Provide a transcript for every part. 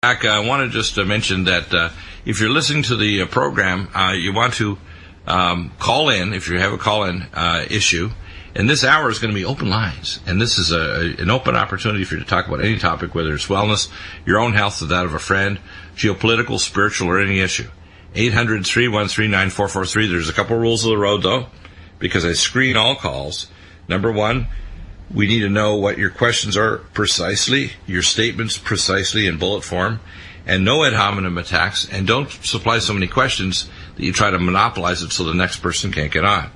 I want to just mention that if you're listening to the program, you want to call in if you have a call-in issue. And this hour is going to be open lines. And this is an open opportunity for you to talk about any topic, whether it's wellness, your own health or that of a friend, geopolitical, spiritual, or any issue. 800-313-9443. There's a couple rules of the road, though, because I screen all calls. Number one, we need to know what your questions are precisely, your statements precisely in bullet form, and no ad hominem attacks, and don't supply so many questions that you try to monopolize it so the next person can't get on.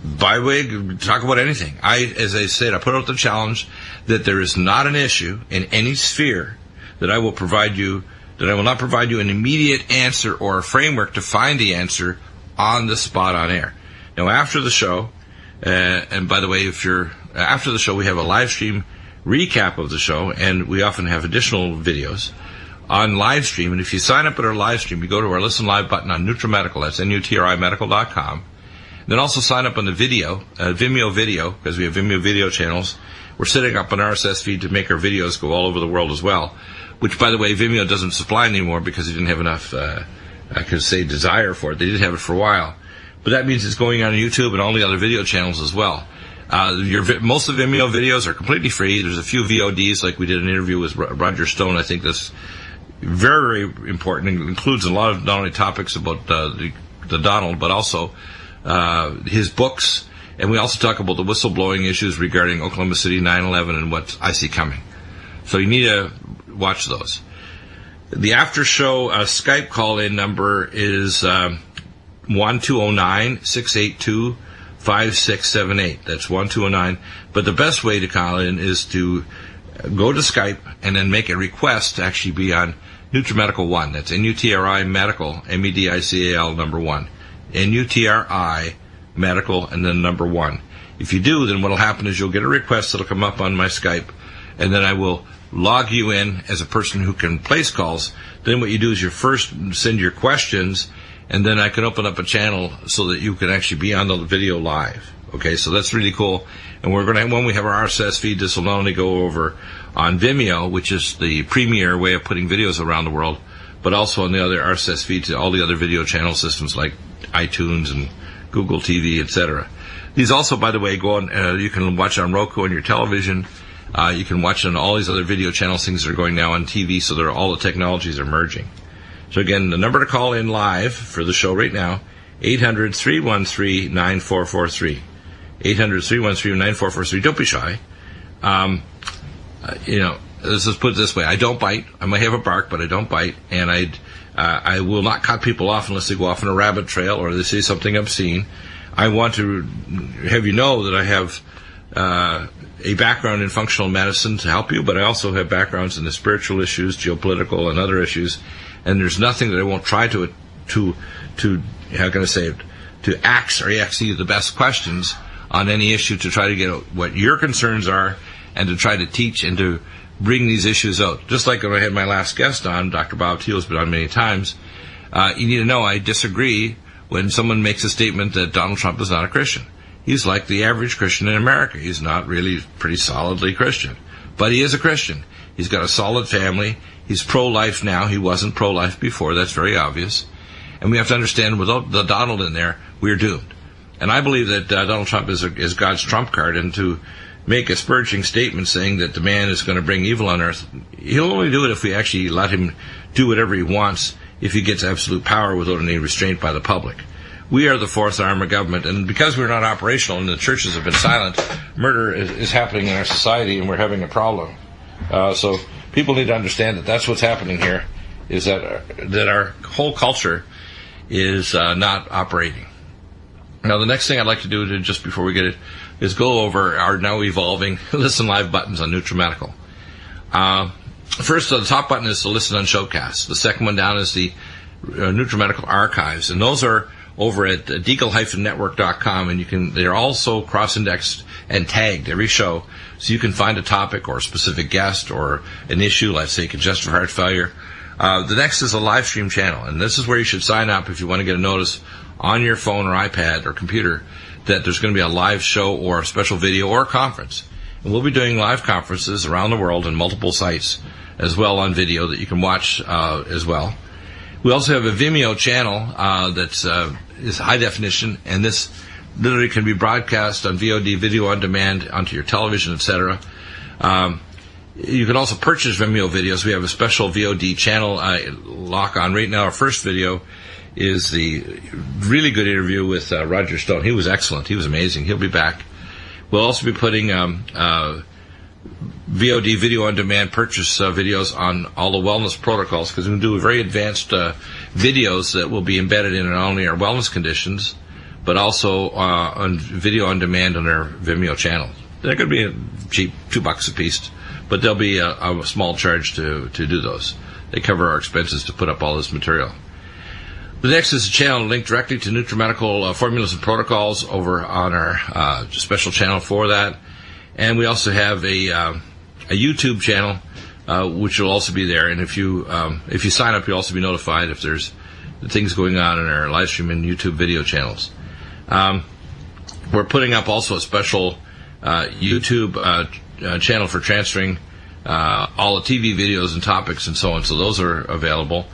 By the way, talk about anything. As I said, I put out the challenge that there is not an issue in any sphere that I will not provide you an immediate answer or a framework to find the answer on the spot on air. Now, after the show, and by the way, after the show, we have a live stream recap of the show, and we often have additional videos on live stream. And if you sign up at our live stream, you go to our Listen Live button on NutriMedical, that's NutriMedical.com. Then also sign up on the video, Vimeo video, because we have Vimeo video channels. We're setting up an RSS feed to make our videos go all over the world as well, which, by the way, Vimeo doesn't supply anymore because they didn't have enough, desire for it. They did have it for a while. But that means it's going on YouTube and all the other video channels as well. Most of the Vimeo videos are completely free. There's a few VODs, like we did an interview with Roger Stone. I think that's very, very important. It includes a lot of not only topics about the Donald, but also his books. And we also talk about the whistleblowing issues regarding Oklahoma City 9/11 and what I see coming. So you need to watch those. The after show Skype call-in number is 1-209-682-5678. That's 1-209. But the best way to call in is to go to Skype and then make a request to actually be on NutriMedical 1. That's NUTRI Medical, MEDICAL number 1. NUTRI Medical and then number 1. If you do, then what will happen is you'll get a request that'll come up on my Skype, and then I will log you in as a person who can place calls. Then what you do is you first send your questions, and then I can open up a channel so that you can actually be on the video live. Okay, so that's really cool. And we're going to, when we have our RSS feed, this will not only go over on Vimeo, which is the premier way of putting videos around the world, but also on the other RSS feeds to all the other video channel systems like iTunes and Google TV, etc. These also, by the way, go on. You can watch on Roku on your television. You can watch on all these other video channels, things that are going now on TV. So all the technologies are merging. So again, the number to call in live for the show right now, 800-313-9443. 800-313-9443. Don't be shy. Let's just put it this way. I don't bite. I might have a bark, but I don't bite. And I will not cut people off unless they go off on a rabbit trail or they say something obscene. I want to have you know that I have a background in functional medicine to help you, but I also have backgrounds in the spiritual issues, geopolitical, and other issues. And there's nothing that I won't try to how can I say it, to ask you the best questions on any issue to try to get what your concerns are and to try to teach and to bring these issues out. Just like when I had my last guest on, Dr. Bob Thiel has been on many times, you need to know I disagree when someone makes a statement that Donald Trump is not a Christian. He's like the average Christian in America. He's not really pretty solidly Christian, but he is a Christian. He's got a solid family. He's pro-life now. He wasn't pro-life before. That's very obvious. And we have to understand, without the Donald in there, we're doomed. And I believe that Donald Trump is God's trump card, and to make a spurging statement saying that the man is going to bring evil on earth, he'll only do it if we actually let him do whatever he wants, if he gets absolute power without any restraint by the public. We are the fourth arm of government, and because we're not operational and the churches have been silent, murder is happening in our society, and we're having a problem. So people need to understand that that's what's happening here, is that our whole culture is not operating. Now, the next thing I'd like to do, just before we get it, is go over our now evolving Listen Live buttons on NutriMedical. First, the top button is to listen on showcasts. The second one down is the NutriMedical archives, and those are over at Deagle-network.com, and they're also cross-indexed and tagged every show, so you can find a topic or a specific guest or an issue, let's say congestive heart failure. The next is a live stream channel, and this is where you should sign up if you want to get a notice on your phone or iPad or computer that there's going to be a live show or a special video or a conference. And we'll be doing live conferences around the world in multiple sites as well on video that you can watch as well. We also have a Vimeo channel that's is high definition, and this literally can be broadcast on VOD, video on demand, onto your television, etc. You can also purchase Vimeo videos. We have a special VOD channel lock on. Right now, our first video is the really good interview with Roger Stone. He was excellent. He was amazing. He'll be back. We'll also be putting VOD, video on demand purchase videos on all the wellness protocols, because we can do very advanced videos that will be embedded in not only our wellness conditions, but also on video on demand on our Vimeo channel. They're going to be cheap, $2 a piece, but there'll be a small charge to do those. They cover our expenses to put up all this material. The next is a channel linked directly to NutriMedical formulas and protocols over on our special channel for that. And we also have a YouTube channel, which will also be there. And if you sign up, you'll also be notified if there's things going on in our live stream and YouTube video channels. We're putting up also a special YouTube channel for transferring all the TV videos and topics and so on. So those are available.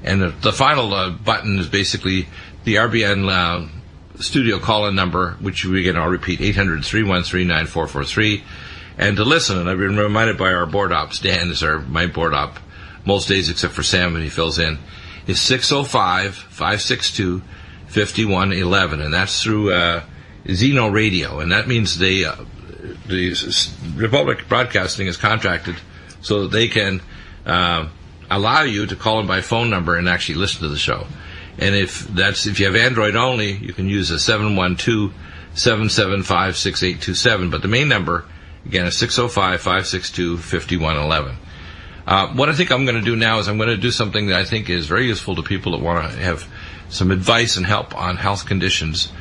And the final button is basically the RBN studio call-in number, which again I'll repeat, 800-313-9443. And to listen, and I've been reminded by our board ops, Dan is my board op most days except for Sam when he fills in, is 605-562-5111, and that's through Zeno Radio, and that means the Republic Broadcasting is contracted so that they can allow you to call in by phone number and actually listen to the show. And if you have Android only, you can use a 712-775-6827. But the main number, again, is 605-562-5111. What I think I'm going to do now is I'm going to do something that I think is very useful to people that want to have some advice and help on health conditions.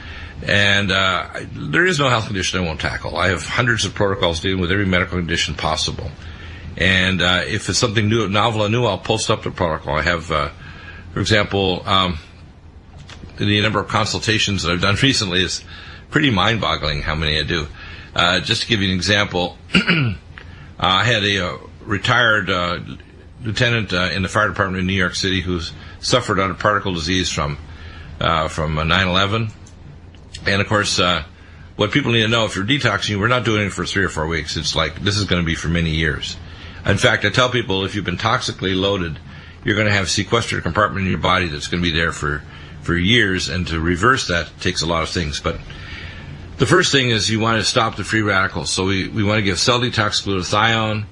And there is no health condition I won't tackle. I have hundreds of protocols dealing with every medical condition possible. And if it's something new, novel and new, I'll post up the protocol. I have, for example, the number of consultations that I've done recently is pretty mind-boggling how many I do. Just to give you an example, I had a retired lieutenant in the fire department in New York City who's suffered under particle disease from 9/11. And, of course, what people need to know, if you're detoxing, we're not doing it for 3 or 4 weeks. It's like this is going to be for many years. In fact, I tell people if you've been toxically loaded, you're going to have a sequestered compartment in your body that's going to be there for years, and to reverse that takes a lot of things. But the first thing is you want to stop the free radicals. So we want to give cell detox glutathione,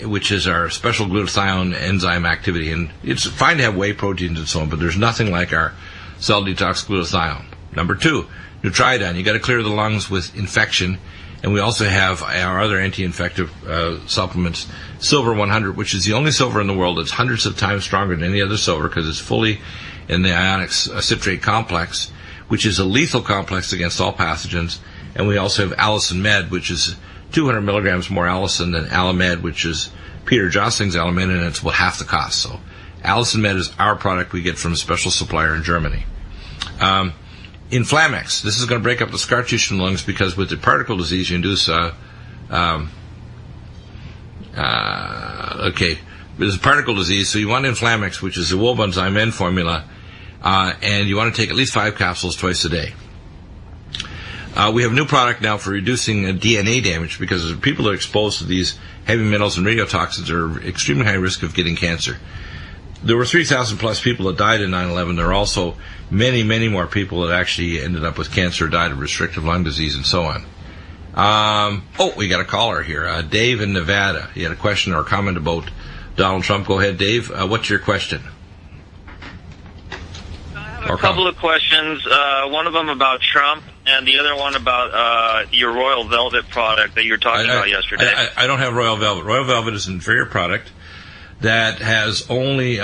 which is our special glutathione enzyme activity. And it's fine to have whey proteins and so on, but there's nothing like our cell detox glutathione. Number 2, Nutriodine. You got to clear the lungs with infection. And we also have our other anti-infective supplements, Silver 100, which is the only silver in the world that's hundreds of times stronger than any other silver because it's fully in the ionic citrate complex, which is a lethal complex against all pathogens. And we also have Allicin Med, which is 200 milligrams more allicin than Alamed, which is Peter Josling's Alamed, and it's about half the cost. So Allicin Med is our product we get from a special supplier in Germany. Inflamex. This is going to break up the scar tissue in the lungs because with the particle disease you induce there's particle disease, so you want Inflamex, which is a Wobenzym N formula, and you want to take at least 5 capsules twice a day. We have a new product now for reducing DNA damage because people that are exposed to these heavy metals and radiotoxins are extremely high risk of getting cancer. There were 3,000 plus people that died in 9/11. There are also many, many more people that actually ended up with cancer, died of restrictive lung disease, and so on. We got a caller here. Dave in Nevada. He had a question or a comment about Donald Trump. Go ahead, Dave. What's your question? I have a couple of questions. One of them about Trump, and the other one about your Royal Velvet product that you were talking about yesterday. I don't have Royal Velvet. Royal Velvet is an inferior product that has only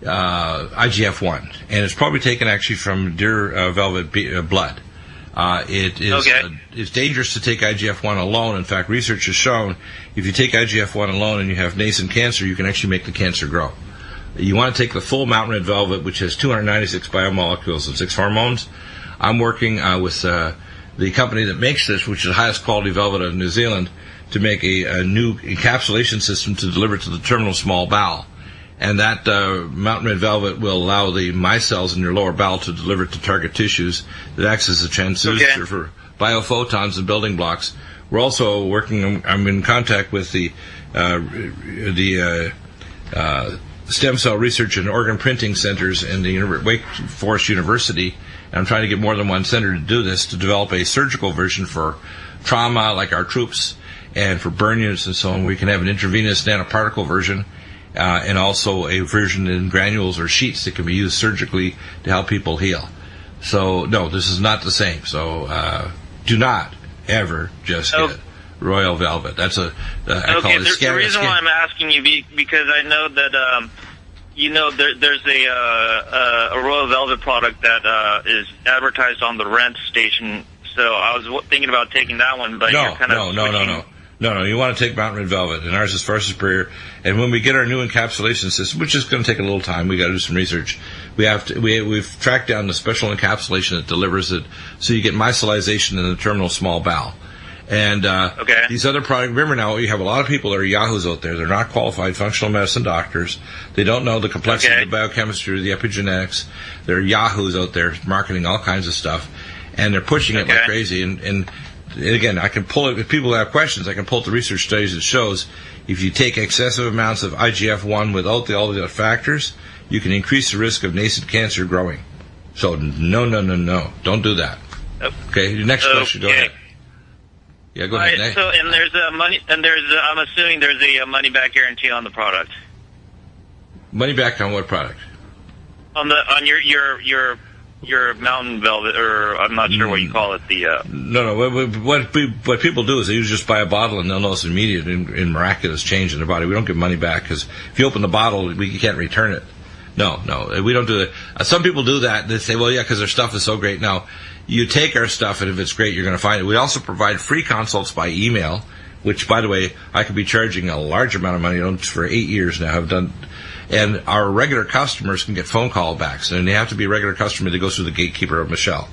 IGF-1, and it's probably taken actually from deer velvet blood. It is it's dangerous to take IGF-1 alone. In fact, research has shown if you take IGF-1 alone and you have nascent cancer, you can actually make the cancer grow. You want to take the full Mountain Red Velvet, which has 296 biomolecules and 6 hormones. I'm working with the company that makes this, which is the highest quality velvet of New Zealand, to make a new encapsulation system to deliver to the terminal small bowel. And that Mountain Red Velvet will allow the micelles in your lower bowel to deliver to target tissues that acts as a transducer for biophotons and building blocks. We're also working, I'm in contact with the stem cell research and organ printing centers in the Wake Forest University. And I'm trying to get more than one center to do this, to develop a surgical version for trauma, like our troops, and for burn units and so on. We can have an intravenous nanoparticle version, and also a version in granules or sheets that can be used surgically to help people heal. So, no, this is not the same. So, do not ever just get Royal Velvet. That's I call it the reason why I'm asking you, because I know that, there's a Royal Velvet product that is advertised on the rent station. So I was thinking about taking that one, but you're kind of No, you want to take Mountain Red Velvet, and ours is far superior. And when we get our new encapsulation system, which is going to take a little time, we got to do some research. We've tracked down the special encapsulation that delivers it, so you get micellization in the terminal small bowel. And these other products, remember now, you have a lot of people that are yahoos out there. They're not qualified functional medicine doctors. They don't know the complexity of the biochemistry or the epigenetics. They're yahoos out there marketing all kinds of stuff, and they're pushing it like crazy. And again, I can pull it. If people have questions, I can pull up the research studies that shows if you take excessive amounts of IGF-1 without all the other factors, you can increase the risk of nascent cancer growing. So no, don't do that. Okay, your next question. Go ahead. Yeah, go ahead. So, and there's I'm assuming there's a money back guarantee on the product. Money back on what product? On your Mountain Velvet, or I'm not sure what you call it. No. What people do is they usually just buy a bottle and they'll notice immediate and miraculous change in their body. We don't give money back because if you open the bottle, you can't return it. No, we don't do that. Some people do that. They say, well, yeah, because their stuff is so great. Now, you take our stuff, and if it's great, you're going to find it. We also provide free consults by email, which, by the way, I could be charging a large amount of money for 8 years now. I've done, and our regular customers can get phone call backs, and they have to be a regular customer that goes through the gatekeeper of Michelle.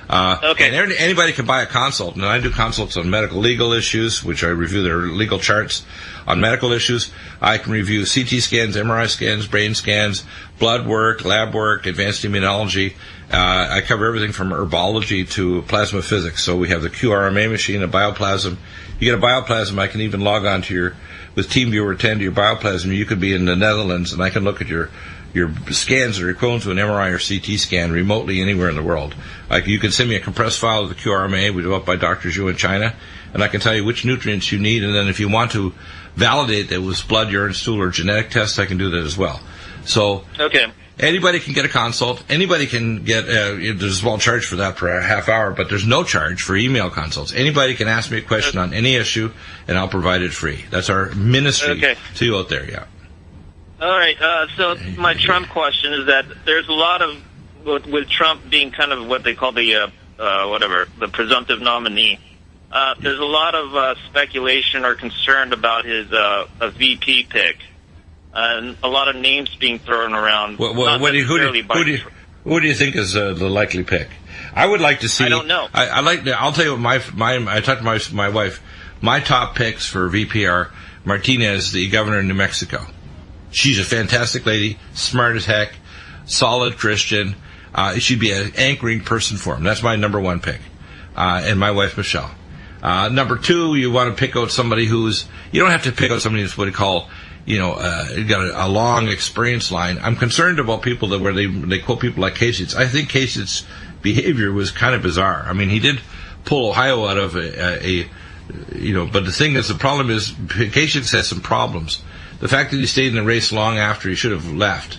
And anybody can buy a consult, and I do consults on medical legal issues, which I review their legal charts. On medical issues, I can review CT scans, MRI scans, brain scans, blood work, lab work, advanced immunology. I cover everything from herbology to plasma physics. So we have the QRMA machine, a bioplasm. You get a bioplasm, I can even log on to with TeamViewer 10 to your bioplasm. You could be in the Netherlands, and I can look at your scans that are equivalent to an MRI or CT scan remotely anywhere in the world. Like, you can send me a compressed file of the QRMA we developed by Dr. Zhu in China, and I can tell you which nutrients you need, and then if you want to validate that with blood, urine, stool, or genetic tests, I can do that as well. So anybody can get a consult. Anybody can get, there's a small charge for that per half hour, but there's no charge for email consults. Anybody can ask me a question on any issue, and I'll provide it free. That's our ministry to you out there, All right, so my Trump question is that there's a lot of, with Trump being kind of what they call the presumptive nominee, there's a lot of speculation or concern about his a VP pick, and a lot of names being thrown around. Who do you think is the likely pick? I would like to see. I don't know. I'll tell you what I talked to my wife. My top picks for VP are Martinez, the governor of New Mexico. She's a fantastic lady, smart as heck, solid Christian. She'd be an anchoring person for him. That's my number one pick. And my wife, Michelle. Number two, you want to pick out somebody you don't have to pick out somebody who's what you call, got a long experience line. I'm concerned about people where they quote people like Kasich. I think Kasich's behavior was kind of bizarre. I mean, he did pull Ohio out of but the thing is, the problem is, Kasich has some problems. The fact that he stayed in the race long after he should have left,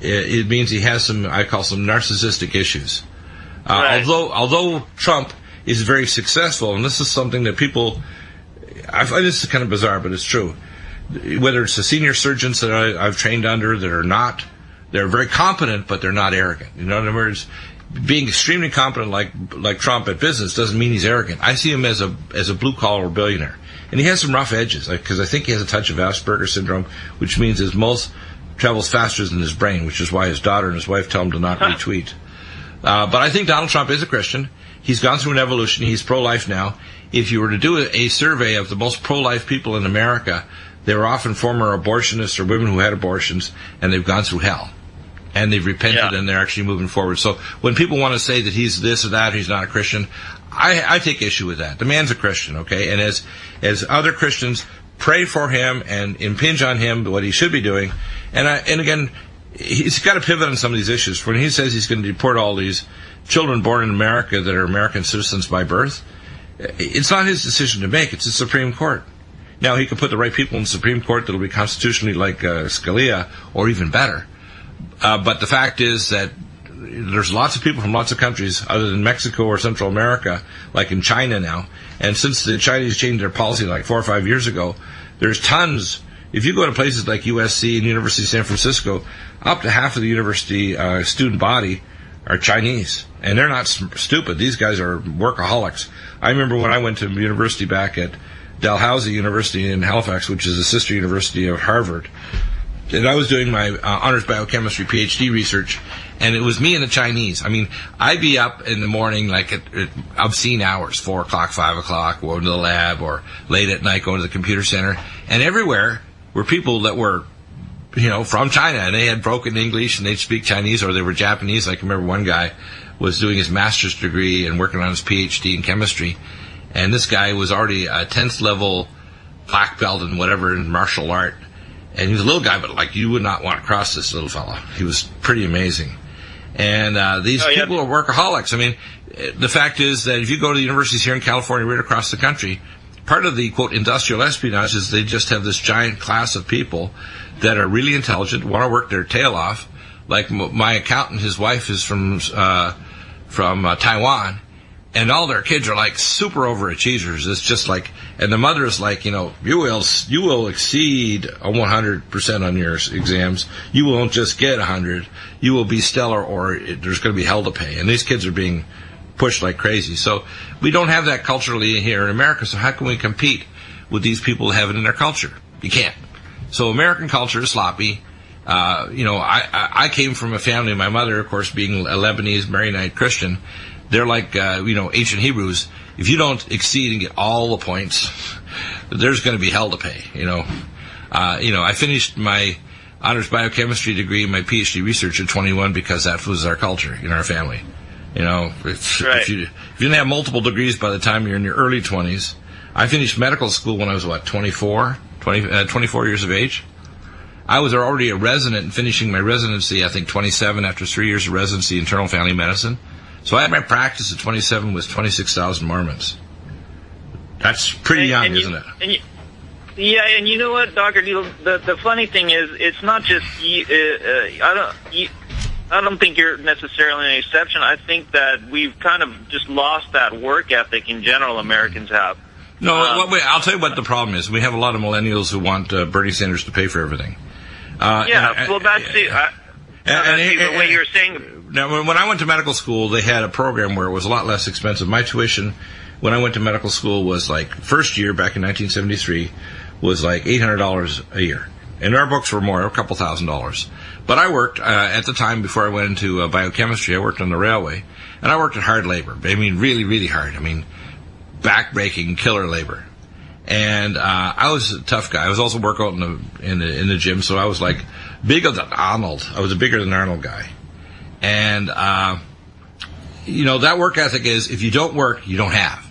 it means he has some narcissistic issues. Right. Although Trump is very successful, and this is something that I find this is kind of bizarre, but it's true. Whether it's the senior surgeons that I've trained under they're very competent, but they're not arrogant. In other words, being extremely competent like Trump at business doesn't mean he's arrogant. I see him as a blue collar billionaire. And he has some rough edges, because I think he has a touch of Asperger's syndrome, which means his most travels faster than his brain, which is why his daughter and his wife tell him to not retweet. But I think Donald Trump is a Christian, He's gone through an evolution. He's pro-life now. If you were to do a survey of the most pro-life people in America, they were often former abortionists or women who had abortions, and they've gone through hell. And they've repented, and they're actually moving forward. So when people want to say that he's this or that, he's not a Christian, I take issue with that. The man's a Christian, okay? And as other Christians pray for him and impinge on him what he should be doing, and again, he's got to pivot on some of these issues. When he says he's going to deport all these children born in America that are American citizens by birth, it's not his decision to make. It's the Supreme Court. Now, he can put the right people in the Supreme Court that will be constitutionally like Scalia, or even better. But the fact is that there's lots of people from lots of countries other than Mexico or Central America, like in China now. And since the Chinese changed their policy like 4 or 5 years ago, there's tons. If you go to places like USC and University of San Francisco, up to half of the university student body are Chinese. And they're not stupid. These guys are workaholics. I remember when I went to university back at Dalhousie University in Halifax, which is a sister university of Harvard, and I was doing my honors biochemistry PhD research, and it was me and the Chinese. I mean, I'd be up in the morning like at obscene hours, 4 o'clock, 5 o'clock, going to the lab, or late at night going to the computer center, and everywhere were people that were, from China, and they had broken English, and they'd speak Chinese, or they were Japanese. I can remember one guy was doing his master's degree and working on his PhD in chemistry, and this guy was already a 10th level black belt in whatever in martial art. And he was a little guy, but like you would not want to cross this little fellow. He was pretty amazing. And these people are workaholics. I mean, the fact is that if you go to the universities here in California, right across the country, part of the, quote, industrial espionage is they just have this giant class of people that are really intelligent, want to work their tail off. Like my accountant, his wife is from Taiwan, and all their kids are like super overachievers. It's just like, and the mother is like, you will exceed 100% on your exams. You won't just get 100. You will be stellar, or there's going to be hell to pay. And these kids are being pushed like crazy. So we don't have that culturally here in America. So how can we compete with these people that have it in their culture? You can't. So American culture is sloppy. I came from a family, my mother, of course, being a Lebanese Maronite Christian. They're like, ancient Hebrews. If you don't exceed and get all the points, there's going to be hell to pay, I finished my honors biochemistry degree and my PhD research at 21 because that was our culture in our family. If you didn't have multiple degrees by the time you're in your early 20s. I finished medical school when I was, 24 years of age. I was already a resident and finishing my residency, I think 27 after 3 years of residency in internal family medicine. So I had my practice at 27 with 26,000 Mormons. That's pretty young, isn't it? And you know what, Dr. Deagle, the funny thing is, it's not just I don't think you're necessarily an exception. I think that we've kind of just lost that work ethic in general. Americans have. No, I'll tell you what the problem is. We have a lot of millennials who want Bernie Sanders to pay for everything. That's what you were saying. Now, when I went to medical school, they had a program where it was a lot less expensive. My tuition, when I went to medical school, was like, first year back in 1973, was like $800 a year. And our books were more, a couple $1,000s. But I worked, at the time, before I went into biochemistry, I worked on the railway. And I worked at hard labor. I mean, really, really hard. I mean, back-breaking, killer labor. And I was a tough guy. I was also working out in the gym, so I was like bigger than Arnold. I was a bigger than Arnold guy. And, that work ethic is, if you don't work, you don't have.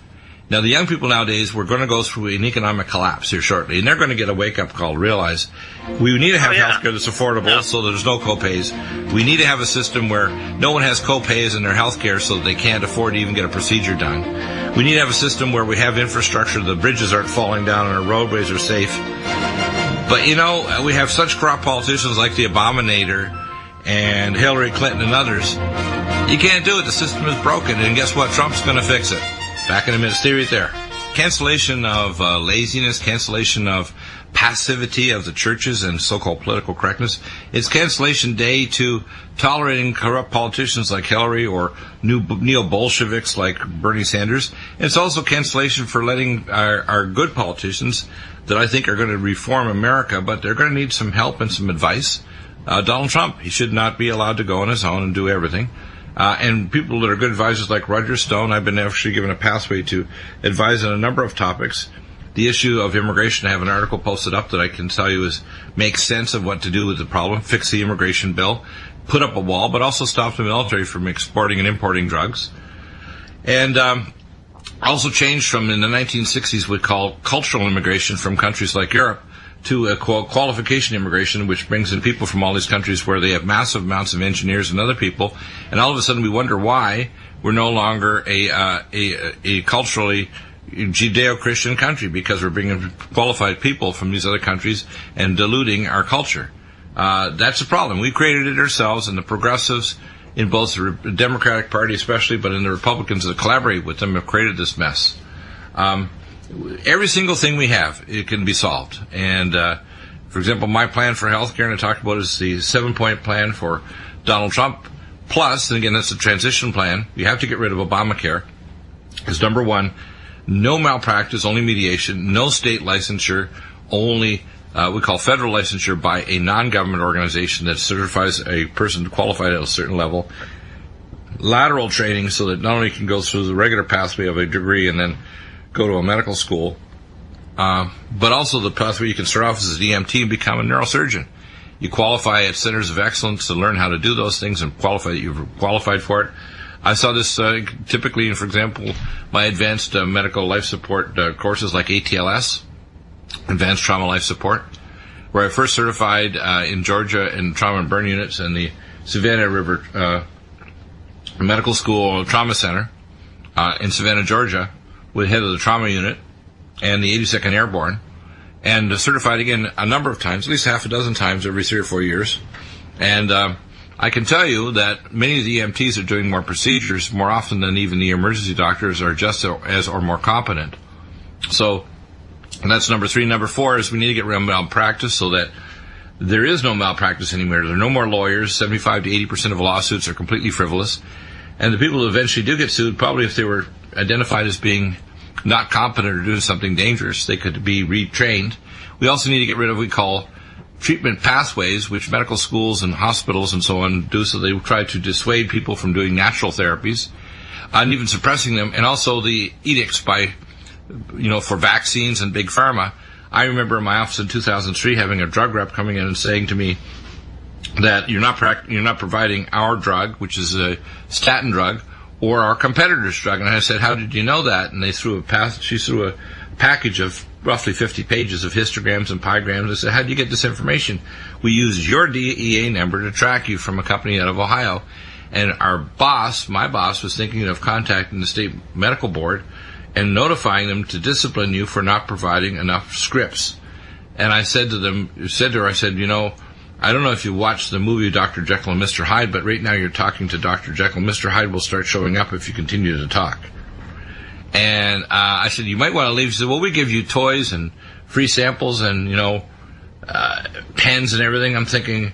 Now, the young people nowadays, we're going to go through an economic collapse here shortly, and they're going to get a wake-up call, realize we need to have health care that's affordable so there's no co-pays. We need to have a system where no one has co-pays in their health care so that they can't afford to even get a procedure done. We need to have a system where we have infrastructure, the bridges aren't falling down and our roadways are safe. But, we have such corrupt politicians like the Abominator and Hillary Clinton and others. You can't do it. The system is broken, and guess what? Trump's going to fix it. Back in a minute. Stay right there. Cancellation of laziness, cancellation of passivity of the churches and so-called political correctness. It's cancellation day to tolerating corrupt politicians like Hillary or neo-Bolsheviks like Bernie Sanders. It's also cancellation for letting our good politicians that I think are going to reform America, but they're going to need some help and some advice. Donald Trump, he should not be allowed to go on his own and do everything. And people that are good advisors like Roger Stone, I've been actually given a pathway to advise on a number of topics. The issue of immigration, I have an article posted up that I can tell you makes sense of what to do with the problem, fix the immigration bill, put up a wall, but also stop the military from exporting and importing drugs. And also changed from, in the 1960s, we call cultural immigration from countries like Europe to a qualification immigration, which brings in people from all these countries where they have massive amounts of engineers and other people, and all of a sudden we wonder why we're no longer a culturally Judeo-Christian country, because we're bringing qualified people from these other countries and diluting our culture. That's a problem. We created it ourselves, and the progressives in both the Democratic Party especially, but in the Republicans that collaborate with them, have created this mess. Every single thing we have, it can be solved. And, for example, my plan for health care, and I talked about, is the 7-point plan for Donald Trump. Plus, and again, that's a transition plan. You have to get rid of Obamacare. Because number one, no malpractice, only mediation, no state licensure, only we call federal licensure by a non-government organization that certifies a person qualified at a certain level. Lateral training, so that not only can go through the regular pathway of a degree and then go to a medical school, but also the pathway you can start off as a DMT and become a neurosurgeon. You qualify at centers of excellence to learn how to do those things and qualify that you've qualified for it. I saw this typically, for example, my advanced medical life support courses like ATLS, Advanced Trauma Life Support, where I first certified in Georgia in trauma and burn units in the Savannah River Medical School Trauma Center in Savannah, Georgia, with head of the trauma unit and the 82nd Airborne, and certified again a number of times, at least half a dozen times every 3 or 4 years. And I can tell you that many of the EMTs are doing more procedures more often than even the emergency doctors are just as or more competent. So, and that's number 3. Number 4 is we need to get rid of malpractice so that there is no malpractice anymore. There are no more lawyers. 75 to 80% of lawsuits are completely frivolous. And the people who eventually do get sued, probably if they were identified as being not competent or doing something dangerous, they could be retrained. We also need to get rid of what we call treatment pathways, which medical schools and hospitals and so on do, so they try to dissuade people from doing natural therapies and even suppressing them, and also the edicts by, for vaccines and big pharma. I remember in my office in 2003 having a drug rep coming in and saying to me that you're not providing our drug, which is a statin drug, or our competitor's drug. And I said, how did you know that? And she threw a package of roughly 50 pages of histograms and pigrams. I said, how did you get this information? We use your DEA number to track you from a company out of Ohio. And my boss, was thinking of contacting the state medical board and notifying them to discipline you for not providing enough scripts. And I said to her, I don't know if you watched the movie Dr. Jekyll and Mr. Hyde, but right now you're talking to Dr. Jekyll. Mr. Hyde will start showing up if you continue to talk. And I said, you might want to leave. She said, well, we give you toys and free samples and, pens and everything. I'm thinking,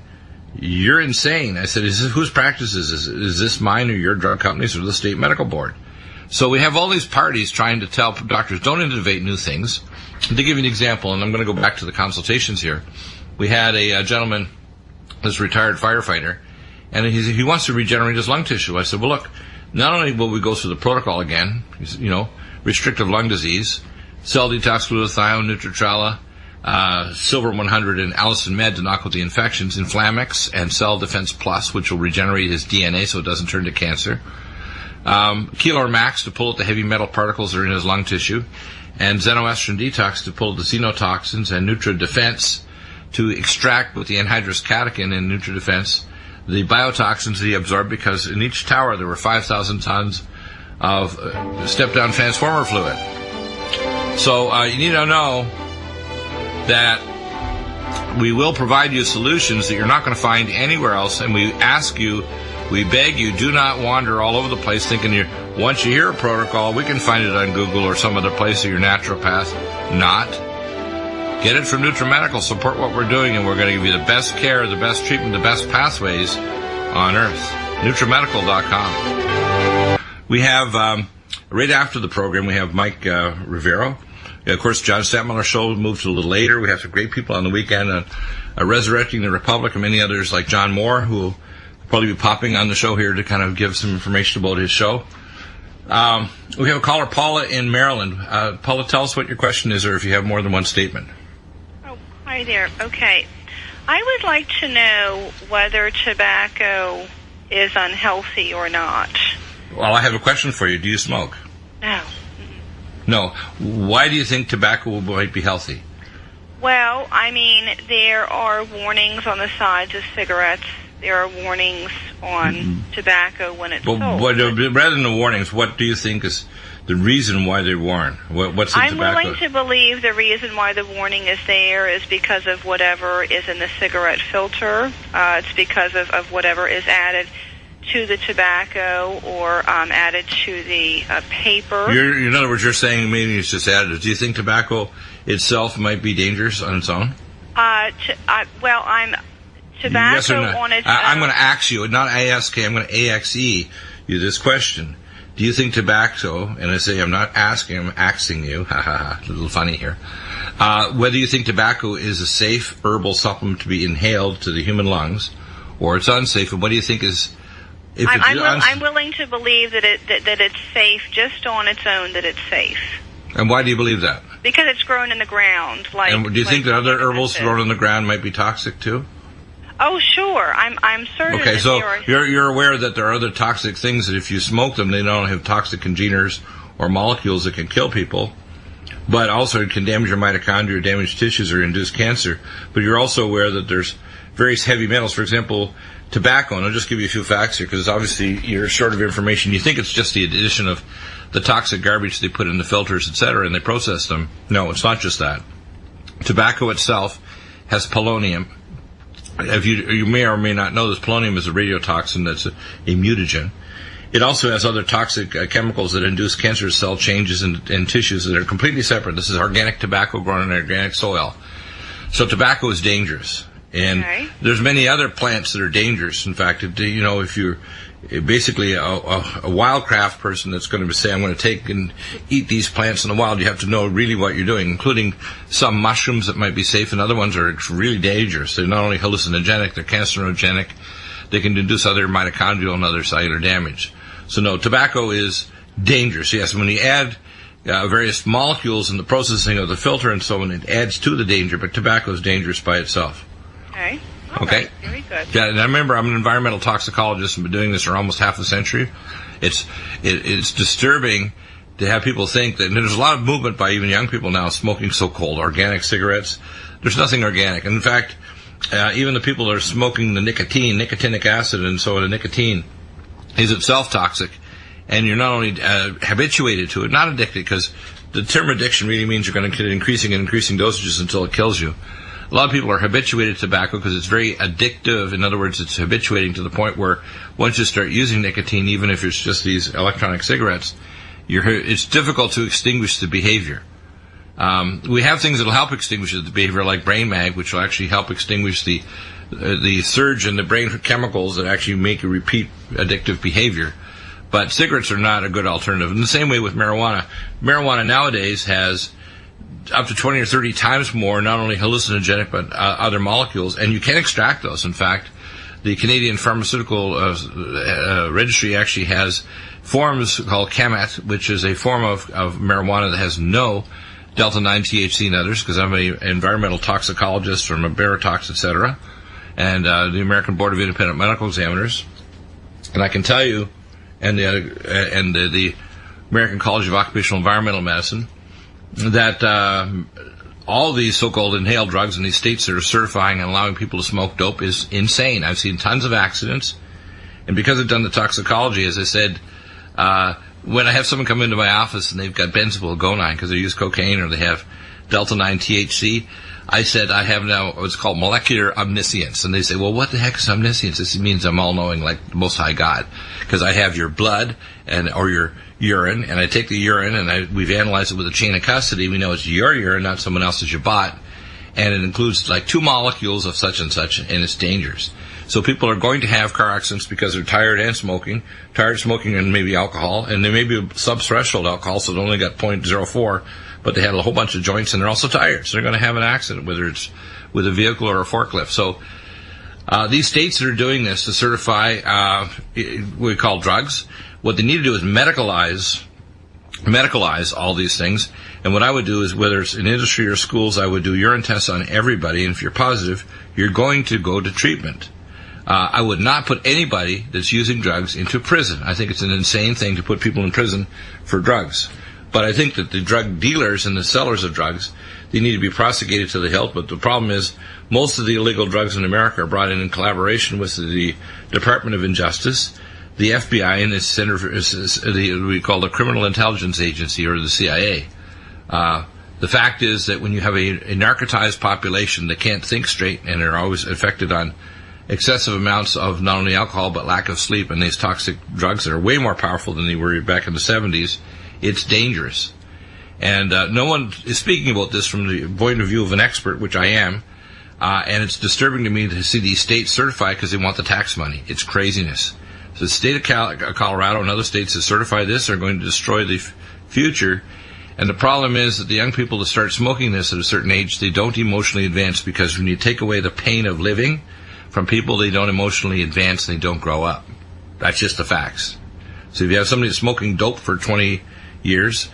you're insane. I said, whose practice is this? Is this mine or your drug companies or the state medical board? So we have all these parties trying to tell doctors, don't innovate new things. To give you an example, and I'm going to go back to the consultations here, we had a gentleman, this retired firefighter, and he wants to regenerate his lung tissue. I said, well, look, not only will we go through the protocol again, restrictive lung disease, cell detox, glutathione, Nutritrala, Silver 100, and Allison Med to knock out the infections, Inflamex, and Cell Defense Plus, which will regenerate his DNA so it doesn't turn to cancer, Keylor Max to pull out the heavy metal particles that are in his lung tissue, and Xenoestrin Detox to pull the xenotoxins, and NutriDefense to extract with the anhydrous catechin in NutriDefense the biotoxins that he absorbed, because in each tower there were 5,000 tons of step-down transformer fluid. So you need to know that we will provide you solutions that you're not going to find anywhere else, and we beg you, do not wander all over the place thinking once you hear a protocol, we can find it on Google or some other place or your naturopath. Not. Get it from NutriMedical. Support what we're doing, and we're going to give you the best care, the best treatment, the best pathways on earth. NutriMedical.com. We have, right after the program, we have Mike Rivero. Of course, John Stadtmiller's show moved a little later. We have some great people on the weekend on Resurrecting the Republic, and many others like John Moore, who probably be popping on the show here to kind of give some information about his show. We have a caller, Paula, in Maryland. Paula, tell us what your question is, or if you have more than one statement. Oh, hi there. Okay. I would like to know whether tobacco is unhealthy or not. Well, I have a question for you. Do you smoke? No. No. Why do you think tobacco might be healthy? Well, I mean, there are warnings on the sides of cigarettes. There are warnings on tobacco when it's sold. Rather than the warnings, what do you think is the reason why they warn? What's in tobacco? I'm willing to believe the reason why the warning is there is because of whatever is in the cigarette filter. It's because of whatever is added to the tobacco or added to the paper. In other words, you're saying maybe it's just added. Do you think tobacco itself might be dangerous on its own? Tobacco yes or no? On its I'm going to ask you, not ASK, I'm going to AXE you this question. Do you think tobacco, and I say I'm not asking, I'm axing you, a little funny here, whether you think tobacco is a safe herbal supplement to be inhaled to the human lungs, or it's unsafe, and what do you think is... I'm willing to believe that it's safe just on its own, that it's safe. And why do you believe that? Because it's grown in the ground. And do you think that other herbals grown in the ground might be toxic too? Oh, sure. I'm certain. Okay, so you're aware that there are other toxic things that if you smoke them, they not only have toxic congeners or molecules that can kill people, but also it can damage your mitochondria, damage tissues, or induce cancer. But you're also aware that there's various heavy metals. For example, tobacco, and I'll just give you a few facts here because obviously you're short of information. You think it's just the addition of the toxic garbage they put in the filters, etc., and they process them. No, it's not just that. Tobacco itself has polonium. If you may or may not know this, polonium is a radiotoxin that's a mutagen. It also has other toxic chemicals that induce cancerous cell changes in tissues that are completely separate. This is organic tobacco grown in organic soil. So tobacco is dangerous. And there's many other plants that are dangerous. In fact, if you're basically a wildcraft person that's going to say, I'm going to take and eat these plants in the wild, you have to know really what you're doing, including some mushrooms that might be safe and other ones are really dangerous. They're not only hallucinogenic, they're cancerogenic. They can induce other mitochondrial and other cellular damage. So no, tobacco is dangerous. Yes, when you add various molecules in the processing of the filter and so on, it adds to the danger, but tobacco is dangerous by itself. Okay. Okay. Right. Very good. Yeah, and I remember I'm an environmental toxicologist and been doing this for almost half a century. It's disturbing to have people think that, and there's a lot of movement by even young people now smoking so-called organic cigarettes. There's nothing organic. And in fact, even the people that are smoking the nicotinic acid and so on, the nicotine is itself toxic. And you're not only habituated to it, not addicted, because the term addiction really means you're going to get increasing dosages until it kills you. A lot of people are habituated to tobacco because it's very addictive. In other words, it's habituating to the point where once you start using nicotine, even if it's just these electronic cigarettes, it's difficult to extinguish the behavior. We have things that will help extinguish the behavior, like Brain Mag, which will actually help extinguish the surge in the brain chemicals that actually make you repeat addictive behavior. But cigarettes are not a good alternative. In the same way with marijuana. Marijuana nowadays has up to 20 or 30 times more, not only hallucinogenic, but other molecules, and you can extract those. In fact, the Canadian Pharmaceutical Registry actually has forms called CAMAT, which is a form of marijuana that has no delta-9 THC and others, because I'm an environmental toxicologist from a Baratox, etc., and the American Board of Independent Medical Examiners. And I can tell you, and the American College of Occupational Environmental Medicine, that all these so-called inhaled drugs in these states that are certifying and allowing people to smoke dope is insane. I've seen tons of accidents, and because I've done the toxicology, as I said, when I have someone come into my office and they've got benzoyl-gonine because they use cocaine or they have delta-9 THC, I said I have now what's called molecular omniscience. And they say, well, what the heck is omniscience? This means I'm all-knowing like the Most High God, because I have your blood or your urine, and I take the urine and we've analyzed it with a chain of custody. We know it's your urine, not someone else's you bought, and it includes like 2 molecules of such and such, and it's dangerous. So people are going to have car accidents because they're tired smoking and maybe alcohol, and they may be sub-threshold alcohol, so they only got 0.04, but they had a whole bunch of joints and they're also tired, so they're going to have an accident, whether it's with a vehicle or a forklift. So These states that are doing this to certify what we call drugs, what they need to do is medicalize all these things. And what I would do is, whether it's in industry or schools, I would do urine tests on everybody. And if you're positive, you're going to go to treatment. I would not put anybody that's using drugs into prison. I think it's an insane thing to put people in prison for drugs. But I think that the drug dealers and the sellers of drugs, they need to be prosecuted to the hilt. But the problem is, most of the illegal drugs in America are brought in collaboration with the Department of Injustice, the FBI, and the Center for we call the Criminal Intelligence Agency, or the CIA. The fact is that when you have a narcotized population that can't think straight and are always affected on excessive amounts of not only alcohol but lack of sleep and these toxic drugs that are way more powerful than they were back in the 70s, it's dangerous. And no one is speaking about this from the point of view of an expert, which I am, and it's disturbing to me to see these states certify because they want the tax money. It's craziness. So the state of Colorado and other states that certify this are going to destroy the future. And the problem is that the young people that start smoking this at a certain age, they don't emotionally advance, because when you take away the pain of living from people, they don't emotionally advance and they don't grow up. That's just the facts. So if you have somebody that's smoking dope for 20 years,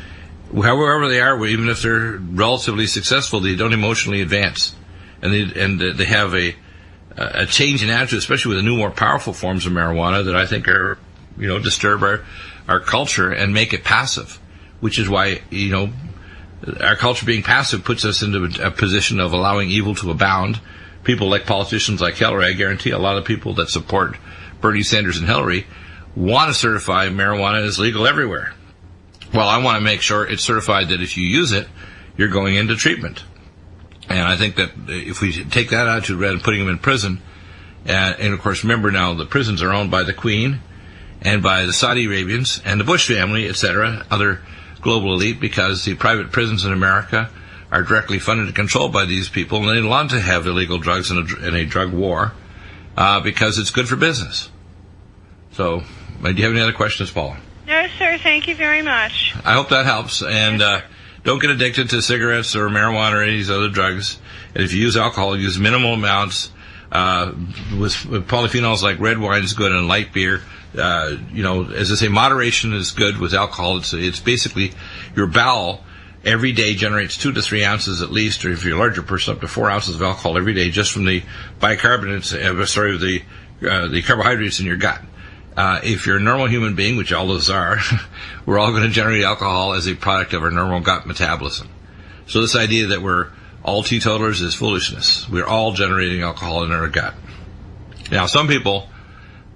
however they are, even if they're relatively successful, they don't emotionally advance. And they have a change in attitude, especially with the new, more powerful forms of marijuana that I think are, disturb our culture and make it passive. Which is why, our culture being passive puts us into a position of allowing evil to abound. People like politicians like Hillary, I guarantee a lot of people that support Bernie Sanders and Hillary want to certify marijuana as legal everywhere. Well, I want to make sure it's certified that if you use it, you're going into treatment. And I think that if we take that attitude rather than putting them in prison, and of course, remember now, the prisons are owned by the Queen and by the Saudi Arabians and the Bush family, etc., other global elite, because the private prisons in America are directly funded and controlled by these people, and they want to have illegal drugs in a drug war because it's good for business. So, do you have any other questions, Paula? No, sir. Thank you very much. I hope that helps. And don't get addicted to cigarettes or marijuana or any of these other drugs. And if you use alcohol, use minimal amounts. With polyphenols like red wine is good, and light beer. As I say, moderation is good with alcohol. It's basically your bowel every day generates 2 to 3 ounces at least, or if you're a larger person, up to 4 ounces of alcohol every day, just from the bicarbonates, the carbohydrates in your gut. If you're a normal human being, which all of us are, we're all going to generate alcohol as a product of our normal gut metabolism. So this idea that we're all teetotalers is foolishness. We're all generating alcohol in our gut. Now, some people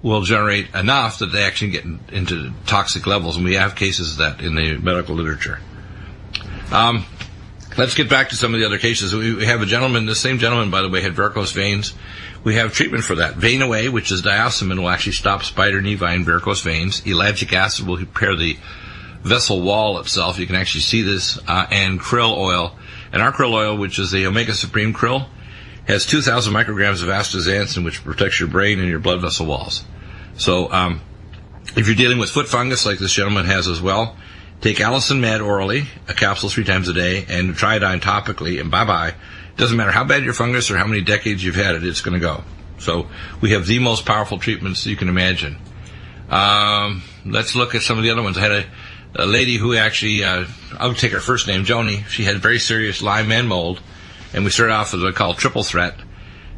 will generate enough that they actually get into toxic levels, and we have cases of that in the medical literature. Let's get back to some of the other cases. We have a gentleman, the same gentleman, by the way, had varicose veins. We have treatment for that. Vein Away, which is diosmin, will actually stop spider nevine varicose veins. Ellagic acid will repair the vessel wall itself. You can actually see this. And krill oil. And our krill oil, which is the Omega Supreme krill, has 2,000 micrograms of astaxanthin, which protects your brain and your blood vessel walls. So if you're dealing with foot fungus, like this gentleman has as well, take Allicin Med orally, a capsule 3 times a day, and Triodine topically, and bye-bye. Doesn't matter how bad your fungus or how many decades you've had it, it's going to go. So we have the most powerful treatments you can imagine. Let's look at some of the other ones. I had a lady who actually, I'll take her first name, Joni. She had very serious Lyme and mold, and we started off with what I call triple threat.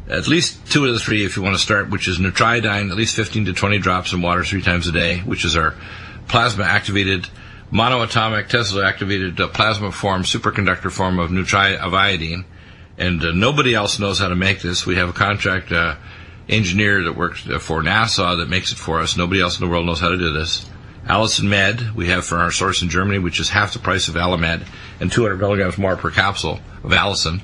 At least 2 of the 3 if you want to start, which is Nutriodine, at least 15 to 20 drops in water 3 times a day, which is our plasma-activated, monoatomic, Tesla-activated plasma form, superconductor form of iodine. And nobody else knows how to make this. We have a contract engineer that works for NASA that makes it for us. Nobody else in the world knows how to do this. Allicin Med, we have for our source in Germany, which is half the price of Alamed, and 200 milligrams more per capsule of Allicin.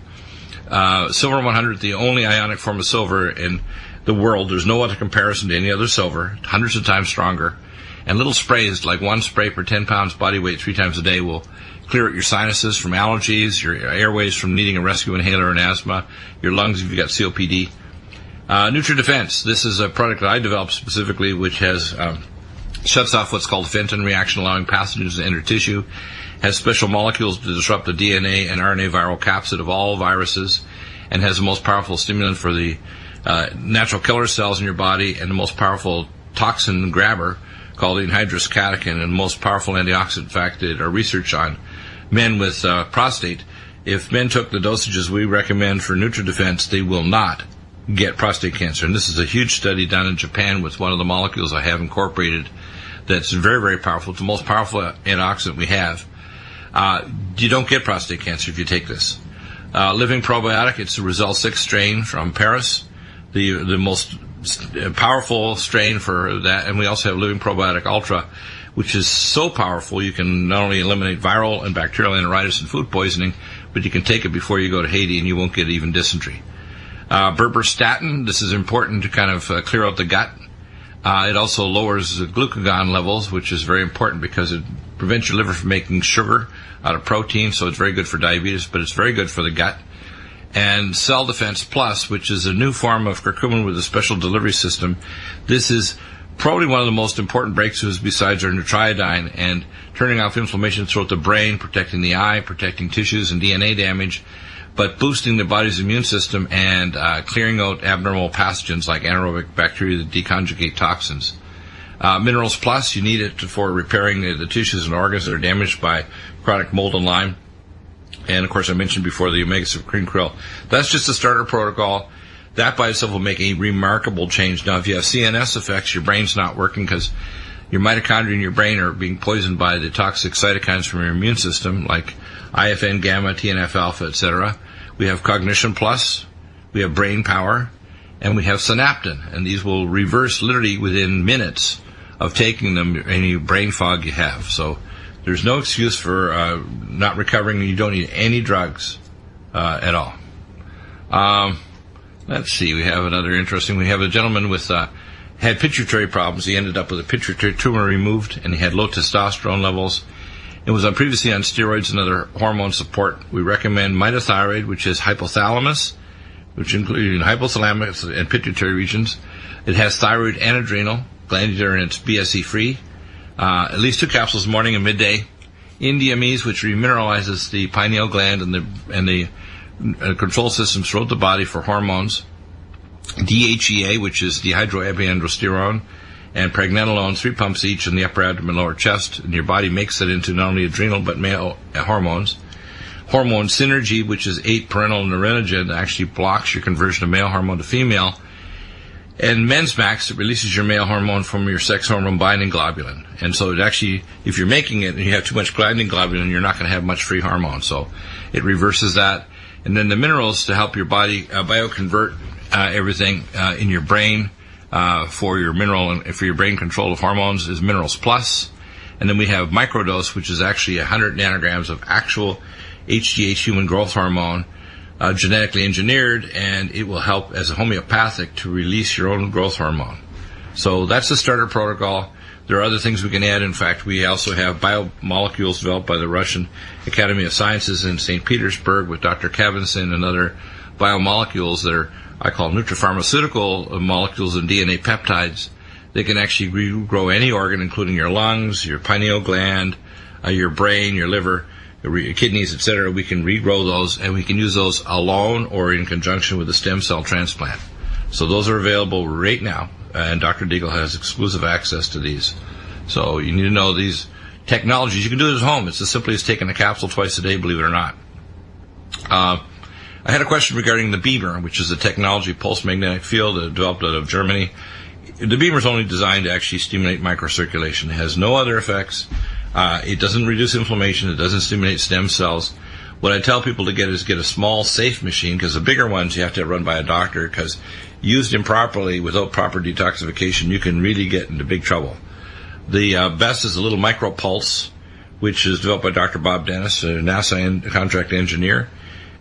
Silver 100, the only ionic form of silver in the world. There's no other comparison to any other silver, hundreds of times stronger. And little sprays, like 1 spray per 10 pounds body weight 3 times a day, will clear out your sinuses from allergies, your airways from needing a rescue inhaler and asthma, your lungs if you've got COPD. NutriDefense, this is a product that I developed specifically, which has shuts off what's called Fenton reaction, allowing pathogens to enter tissue, has special molecules to disrupt the DNA and RNA viral capsid of all viruses, and has the most powerful stimulant for the natural killer cells in your body and the most powerful toxin grabber called anhydrous catechin, and the most powerful antioxidant. In fact, did our research on men with prostate. If men took the dosages we recommend for NutriDefense, they will not get prostate cancer. And this is a huge study done in Japan with one of the molecules I have incorporated that's very, very powerful. It's the most powerful antioxidant we have. You don't get prostate cancer if you take this. Living Probiotic, it's the Rizal 6 strain from Paris, the most powerful strain for that. And we also have Living Probiotic Ultra, which is so powerful you can not only eliminate viral and bacterial enteritis and food poisoning, but you can take it before you go to Haiti and you won't get even dysentery. Berberstatin, this is important to kind of clear out the gut. It also lowers the glucagon levels, which is very important because it prevents your liver from making sugar out of protein, so it's very good for diabetes, but it's very good for the gut. And Cell Defense Plus, which is a new form of curcumin with a special delivery system. This is probably one of the most important breakthroughs besides our nutriodine, and turning off inflammation throughout the brain, protecting the eye, protecting tissues and DNA damage, but boosting the body's immune system and clearing out abnormal pathogens like anaerobic bacteria that deconjugate toxins. Minerals Plus, you need it for repairing the tissues and organs that are damaged by chronic mold and Lyme. And, of course, I mentioned before the omega-6 green krill. That's just a starter protocol. That by itself will make a remarkable change. Now, if you have CNS effects, your brain's not working because your mitochondria in your brain are being poisoned by the toxic cytokines from your immune system, like IFN gamma, TNF alpha, etc. We have Cognition Plus, we have Brain Power, and we have Synaptin. And these will reverse literally within minutes of taking them any brain fog you have. So there's no excuse for not recovering. You don't need any drugs at all. Let's see. We have another interesting. We have a gentleman with had pituitary problems. He ended up with a pituitary tumor removed, and he had low testosterone levels. It was previously on steroids and other hormone support. We recommend mitothyroid, which is hypothalamus, which includes hypothalamus and pituitary regions. It has thyroid and adrenal, glandular, and it's BSE free. At least 2 capsules morning and midday. Indiamese, which remineralizes the pineal gland and the control systems throughout the body for hormones. DHEA, which is dehydroepiandrosterone, and pregnenolone, 3 pumps each in the upper abdomen, lower chest, and your body makes it into not only adrenal but male hormones. Hormone Synergy, which is 8 parental neurinogen, that actually blocks your conversion of male hormone to female. And Men's Max, it releases your male hormone from your sex hormone binding globulin. And so it actually, if you're making it and you have too much binding globulin, you're not going to have much free hormone. So it reverses that. And then the minerals to help your body bioconvert everything in your brain for your mineral and for your brain control of hormones is Minerals Plus. And then we have Microdose, which is actually 100 nanograms of actual HGH, human growth hormone, genetically engineered, and it will help as a homeopathic to release your own growth hormone. So that's the starter protocol. There are other things we can add. In fact, we also have biomolecules developed by the Russian Academy of Sciences in St. Petersburg with Dr. Kavinson and other biomolecules that are, I call nutrapharmaceutical molecules and DNA peptides. They can actually regrow any organ, including your lungs, your pineal gland, your brain, your liver, your kidneys, etc. We can regrow those, and we can use those alone or in conjunction with a stem cell transplant. So those are available right now, and Dr. Deagle has exclusive access to these. So you need to know these technologies. You can do it at home. It's as simply as taking a capsule twice a day, believe it or not. I had a question regarding the Beamer, which is a technology pulse magnetic field developed out of Germany. The Beamer is only designed to actually stimulate microcirculation. It has no other effects. It doesn't reduce inflammation. It doesn't stimulate stem cells. What I tell people to get is get a small, safe machine, because the bigger ones you have to have run by a doctor, because used improperly without proper detoxification, you can really get into big trouble. The best is a little micropulse, which is developed by Dr. Bob Dennis, a NASA contract engineer.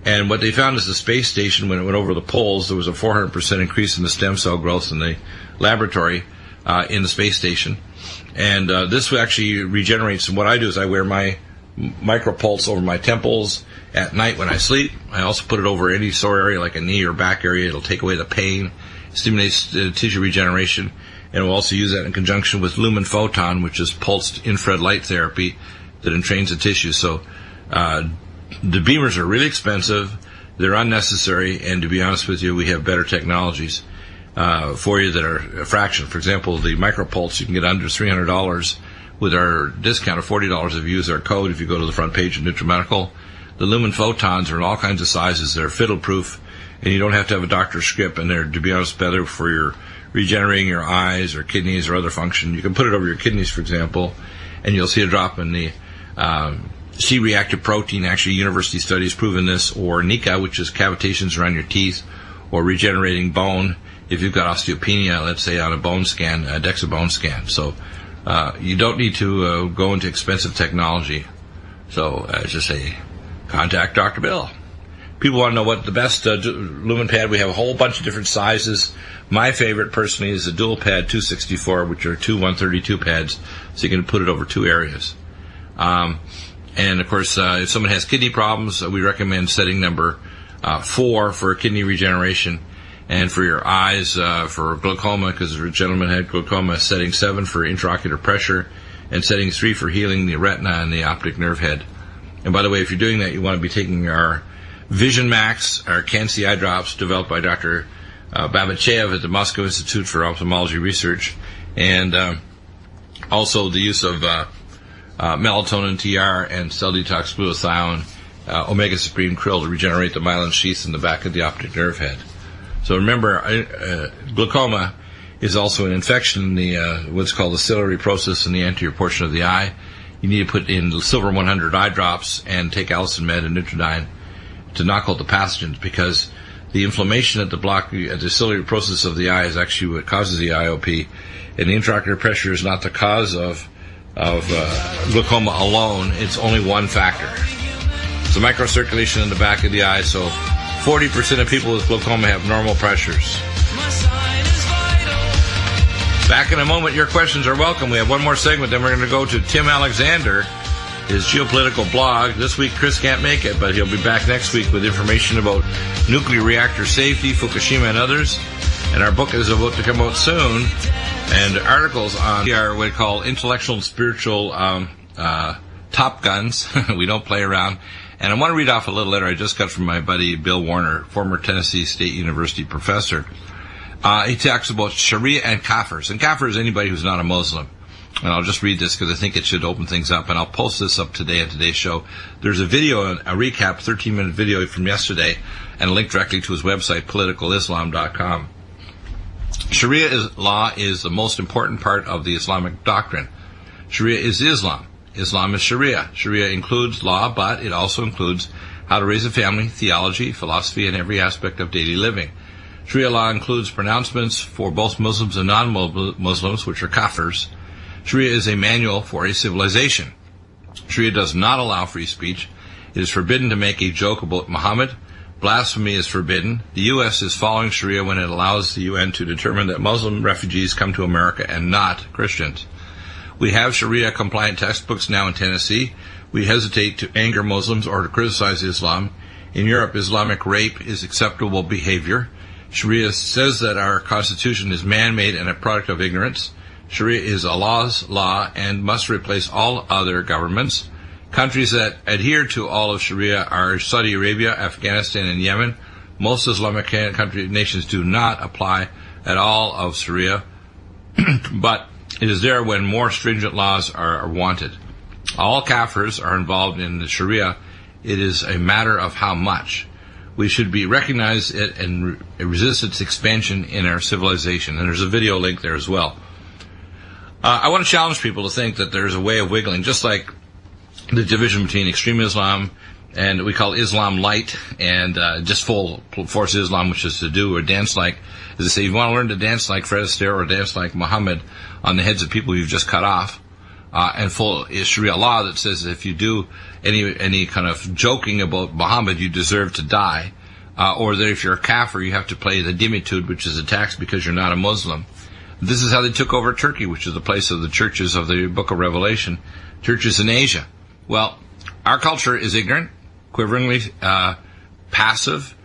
And what they found is the space station, when it went over the poles, there was a 400% increase in the stem cell growth in the laboratory in the space station. And this actually regenerates. And what I do is I wear my micropulse over my temples at night when I sleep. I also put it over any sore area like a knee or back area. It'll take away the pain, stimulates tissue regeneration. And we'll also use that in conjunction with lumen photon, which is pulsed infrared light therapy that entrains the tissue. So the Beamers are really expensive. They're unnecessary, and to be honest with you, we have better technologies for you that are a fraction. For example, the micropulse you can get under $300 with our discount of $40 if you use our code if you go to the front page of NutriMedical. The lumen photons are in all kinds of sizes. They're fiddle-proof, and you don't have to have a doctor's script, and they're, to be honest, better for your regenerating your eyes or kidneys or other function. You can put it over your kidneys, for example, and you'll see a drop in the C-reactive protein. Actually, university studies proven this, or NICA, which is cavitations around your teeth, or regenerating bone if you've got osteopenia, let's say on a bone scan, a DEXA bone scan. So you don't need to go into expensive technology. So as I say, contact Dr. Bill. People want to know what the best lumen pad. We have a whole bunch of different sizes. My favorite, personally, is the dual pad 264, which are two 132 pads, so you can put it over two areas. And, of course, if someone has kidney problems, we recommend setting number 4 for kidney regeneration. And for your eyes, for glaucoma, because the gentleman had glaucoma, setting 7 for intraocular pressure, and setting 3 for healing the retina and the optic nerve head. And, by the way, if you're doing that, you want to be taking our Vision Max, our Can-See eye drops, developed by Dr. Babachev at the Moscow Institute for Ophthalmology Research, and also the use of melatonin TR and cell detox glutathione, omega supreme krill to regenerate the myelin sheath in the back of the optic nerve head. So remember, glaucoma is also an infection in the what's called the ciliary process in the anterior portion of the eye. You need to put in the Silver 100 eye drops and take Allicin Med and Nutridyne to knock out the pathogens, because the inflammation at the ciliary process of the eye is actually what causes the IOP, and the intraocular pressure is not the cause of glaucoma alone. It's only one factor. It's the microcirculation in the back of the eye, so 40% of people with glaucoma have normal pressures. Back in a moment, your questions are welcome. We have one more segment, then we're going to go to Tim Alexander, his geopolitical blog. This week, Chris can't make it, but he'll be back next week with information about nuclear reactor safety, Fukushima, and others. And our book is about to come out soon, and articles on what we call intellectual and spiritual top guns. We don't play around. And I want to read off a little letter I just got from my buddy Bill Warner, former Tennessee State University professor. He talks about Sharia and kafirs. And kafir is anybody who's not a Muslim. And I'll just read this because I think it should open things up. And I'll post this up today on today's show. There's a video, a recap, 13-minute video from yesterday, and a link directly to his website, politicalislam.com. Sharia law is the most important part of the Islamic doctrine. Sharia is Islam. Islam is Sharia. Sharia includes law, but it also includes how to raise a family, theology, philosophy, and every aspect of daily living. Sharia law includes pronouncements for both Muslims and non-Muslims, which are kafirs. Sharia is a manual for a civilization. Sharia does not allow free speech. It is forbidden to make a joke about Muhammad. Blasphemy is forbidden. The U.S. is following Sharia when it allows the UN to determine that Muslim refugees come to America and not Christians. We have Sharia-compliant textbooks now in Tennessee. We hesitate to anger Muslims or to criticize Islam. In Europe, Islamic rape is acceptable behavior. Sharia says that our Constitution is man-made and a product of ignorance. Sharia is Allah's law and must replace all other governments. Countries that adhere to all of Sharia are Saudi Arabia, Afghanistan, and Yemen. Most Islamic nations do not apply at all of Sharia, but it is there when more stringent laws are wanted. All kafirs are involved in the Sharia. It is a matter of how much. We should recognize it and resist its expansion in our civilization. And there's a video link there as well. I want to challenge people to think that there's a way of wiggling, just like the division between extreme Islam and we call Islam light and just full force Islam, which is to do or dance like. As I say, if you want to learn to dance like Fred Astaire or dance like Muhammad on the heads of people you've just cut off, and full Sharia law that says if you do any kind of joking about Muhammad, you deserve to die, or that if you're a kafir, you have to pay the dimitude, which is a tax because you're not a Muslim. This is how they took over Turkey, which is the place of the churches of the Book of Revelation, churches in Asia. Well, our culture is ignorant, quiveringly passive,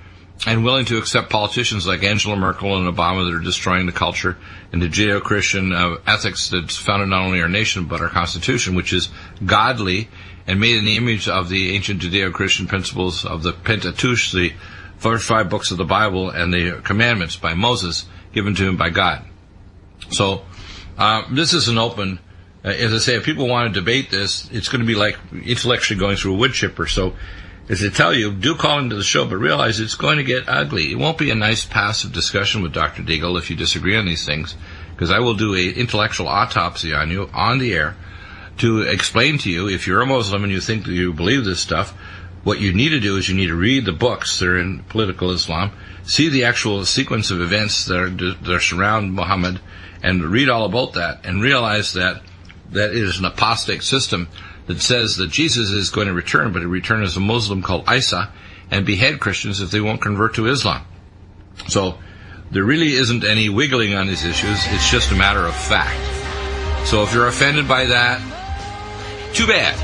and willing to accept politicians like Angela Merkel and Obama that are destroying the culture and the Judeo-Christian ethics that's founded not only our nation but our Constitution, which is godly and made in the image of the ancient Judeo-Christian principles of the Pentateuch, first 5 books of the Bible and the commandments by Moses, given to him by God. So this is an open, as I say, if people want to debate this, it's going to be like intellectually going through a wood chipper. So as I tell you, do call into the show, but realize it's going to get ugly. It won't be a nice passive discussion with Dr. Deagle if you disagree on these things, because I will do an intellectual autopsy on you on the air to explain to you, if you're a Muslim and you think that you believe this stuff, what you need to do is you need to read the books that are in political Islam, see the actual sequence of events that surround Muhammad, and read all about that, and realize that it is an apostate system that says that Jesus is going to return, but he return as a Muslim called Isa, and behead Christians if they won't convert to Islam. So there really isn't any wiggling on these issues. It's just a matter of fact. So if you're offended by that, too bad.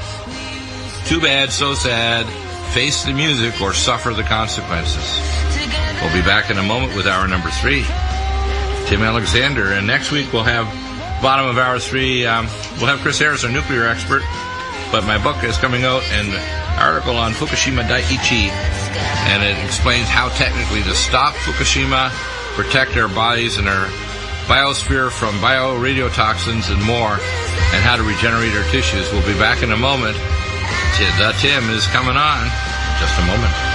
Too bad, so sad. Face the music or suffer the consequences. We'll be back in a moment with hour number 3. Tim Alexander. And next week we'll have, bottom of hour 3, we'll have Chris Harris, our nuclear expert. But my book is coming out, an article on Fukushima Daiichi, and it explains how technically to stop Fukushima, protect our bodies and our biosphere from bioradiotoxins and more, and how to regenerate our tissues. We'll be back in a moment. The Tim is coming on. Just a moment.